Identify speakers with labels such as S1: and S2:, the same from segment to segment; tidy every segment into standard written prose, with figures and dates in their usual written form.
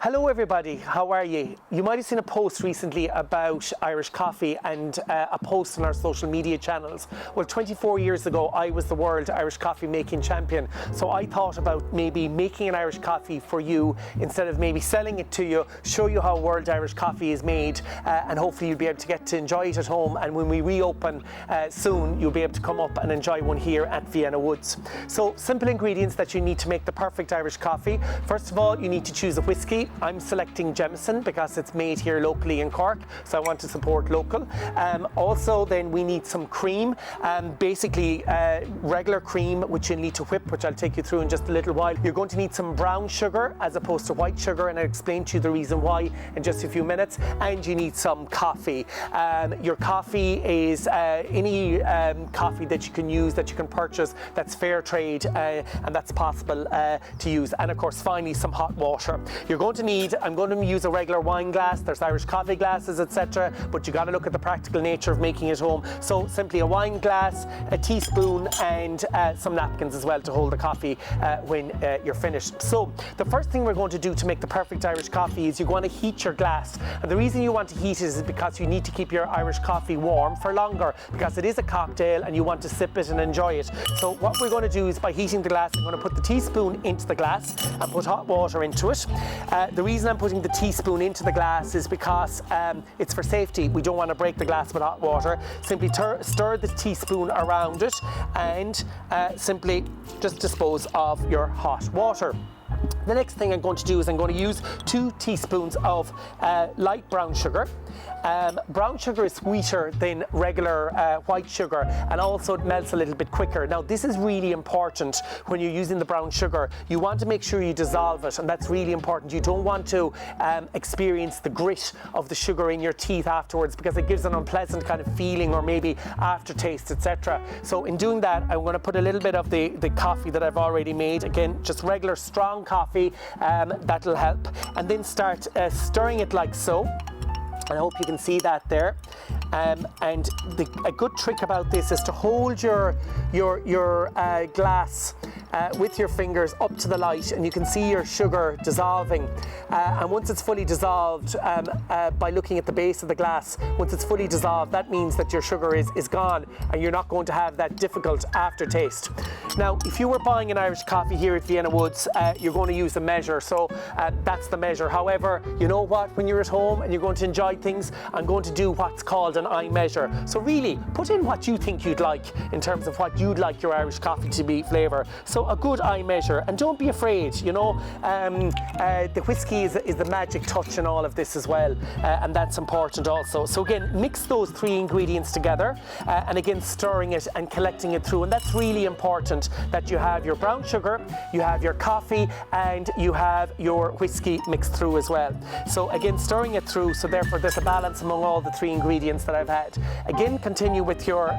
S1: Hello everybody, how are you? You might have seen a post recently about Irish coffee and a post on our social media channels. Well, 24 years ago I was the world Irish coffee making champion, so I thought about maybe making an Irish coffee for you instead of maybe selling it to you, show you how world Irish coffee is made, and hopefully you'll be able to get to enjoy it at home, and when we reopen soon you'll be able to come up and enjoy one here at Vienna Woods. So simple ingredients that you need to make the perfect Irish coffee. First of all, you need to choose a whiskey. I'm selecting Jameson because it's made here locally in Cork, so I want to support local. Also then we need some cream, basically regular cream which you'll need to whip, which I'll take you through in just a little while. You're going to need some brown sugar as opposed to white sugar, and I'll explain to you the reason why in just a few minutes. And you need some coffee. Your coffee is any coffee that you can use, that you can purchase, that's fair trade, and that's possible to use. And of course finally some hot water. You're going to need, I'm going to use a regular wine glass, there's Irish coffee glasses, etc., but you got to look at the practical nature of making it home. So simply a wine glass, a teaspoon, and some napkins as well to hold the coffee when you're finished. So the first thing we're going to do to make the perfect Irish coffee is you're going to heat your glass, and the reason you want to heat it is because you need to keep your Irish coffee warm for longer, because it is a cocktail and you want to sip it and enjoy it. So what we're going to do is, by heating the glass, I'm going to put the teaspoon into the glass and put hot water into it. The reason I'm putting the teaspoon into the glass is because it's for safety. We don't want to break the glass with hot water. Simply stir the teaspoon around it and simply just dispose of your hot water. The next thing I'm going to do is I'm going to use 2 teaspoons of light brown sugar. Brown sugar is sweeter than regular white sugar, and also it melts a little bit quicker. Now this is really important when you're using the brown sugar. You want to make sure you dissolve it, and that's really important. You don't want to experience the grit of the sugar in your teeth afterwards, because it gives an unpleasant kind of feeling or maybe aftertaste, etc. So in doing that, I'm going to put a little bit of the coffee that I've already made. Again, just regular strong coffee, that'll help. And then start stirring it like so. I hope you can see that there. And a good trick about this is to hold your glass with your fingers up to the light, and you can see your sugar dissolving. And once it's fully dissolved, by looking at the base of the glass, once it's fully dissolved, that means that your sugar is gone and you're not going to have that difficult aftertaste. Now, if you were buying an Irish coffee here at Vienna Woods, you're going to use a measure, so that's the measure. However, you know what, when you're at home and you're going to enjoy things, I'm going to do what's called an eye measure. So really, put in what you think you'd like in terms of what you'd like your Irish coffee to be flavour. So a good eye measure, and don't be afraid, you know, the whiskey is the magic touch in all of this as well, and that's important also. So again, mix those 3 ingredients together, and again stirring it and collecting it through, and that's really important, that you have your brown sugar, you have your coffee, and you have your whiskey mixed through as well. So again, stirring it through, so therefore there's a balance among all the 3 ingredients that I've had. Again, continue with your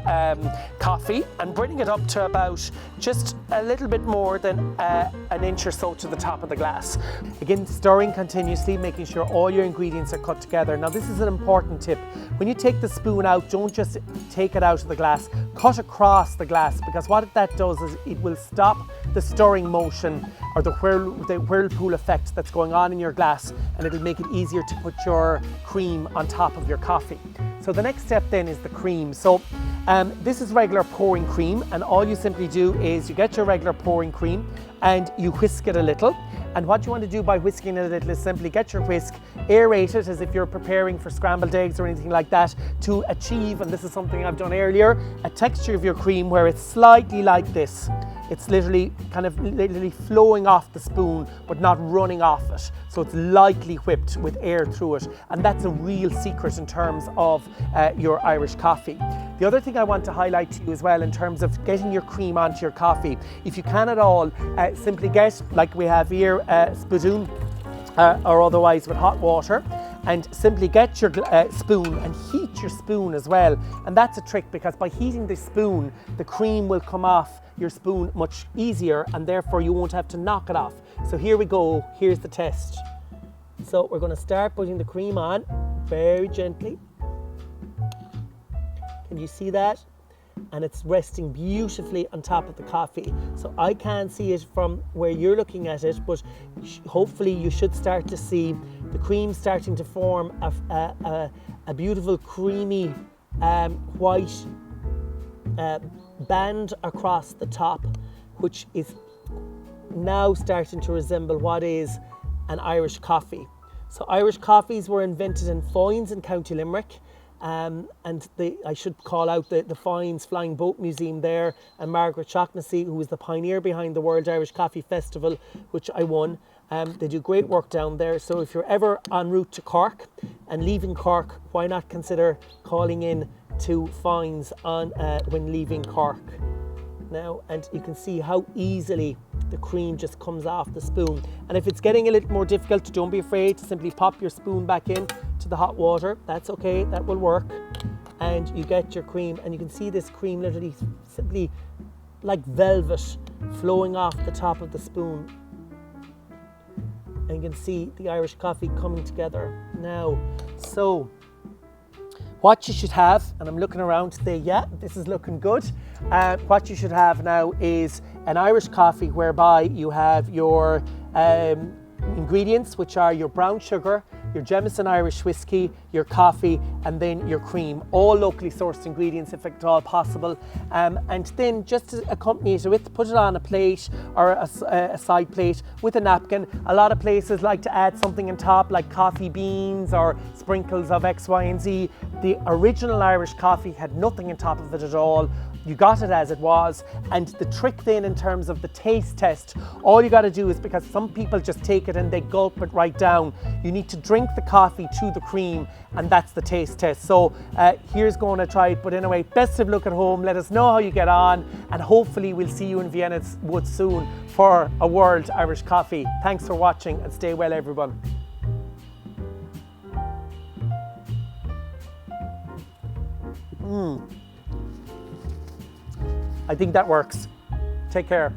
S1: coffee and bring it up to about just a little bit more than an inch or so to the top of the glass. Again, stirring continuously, making sure all your ingredients are cut together. Now this is an important tip. When you take the spoon out, don't just take it out of the glass, cut across the glass, because what that does is it will stop the stirring motion or the whirlpool effect that's going on in your glass, and it'll make it easier to put your cream on top of your coffee. So the next step then is the cream. So this is regular pouring cream, and all you simply do is you get your regular pouring cream and you whisk it a little. And what you want to do by whisking it a little is simply get your whisk, aerate it as if you're preparing for scrambled eggs or anything like that, to achieve, and this is something I've done earlier, a texture of your cream where it's slightly like this. It's literally flowing off the spoon, but not running off it. So it's lightly whipped with air through it. And that's a real secret in terms of your Irish coffee. The other thing I want to highlight to you as well in terms of getting your cream onto your coffee, if you can at all, simply get, like we have here, a spittoon or otherwise with hot water, and simply get your spoon and heat your spoon as well. And that's a trick, because by heating the spoon, the cream will come off your spoon much easier, and therefore you won't have to knock it off. So here we go, here's the test. So we're going to start putting the cream on very gently. Can you see that? and it's resting beautifully on top of the coffee. So I can't see it from where you're looking at it, but hopefully you should start to see the cream starting to form a beautiful creamy white band across the top, which is now starting to resemble what is an Irish coffee. So Irish coffees were invented in Foynes in County Limerick. And I should call out the Foynes Flying Boat Museum there, and Margaret Shaughnessy, who was the pioneer behind the World Irish Coffee Festival, which I won. They do great work down there. So if you're ever en route to Cork and leaving Cork, why not consider calling in to Foynes when leaving Cork. Now, and you can see how easily the cream just comes off the spoon. And if it's getting a little more difficult, don't be afraid to simply pop your spoon back in to the hot water. That's okay, that will work. And you get your cream, and you can see this cream literally simply like velvet flowing off the top of the spoon. And you can see the Irish coffee coming together now. So what you should have, and I'm looking around to say, yeah, this is looking good. What you should have now is an Irish coffee whereby you have your ingredients, which are your brown sugar, your Jameson Irish Whiskey, your coffee, and then your cream, all locally sourced ingredients if at all possible. And then just to accompany it with, put it on a plate or a side plate with a napkin. A lot of places like to add something on top like coffee beans or sprinkles of X, Y, and Z. The original Irish coffee had nothing on top of it at all. You got it as it was. And the trick then in terms of the taste test, all you got to do is, because some people just take it and they gulp it right down, you need to drink the coffee to the cream, and that's the taste test. So here's going to try it. But anyway, best of luck at home. Let us know how you get on, and hopefully we'll see you in Vienna Woods soon for a World Irish Coffee. Thanks for watching, and stay well, everyone. I think that works. Take care.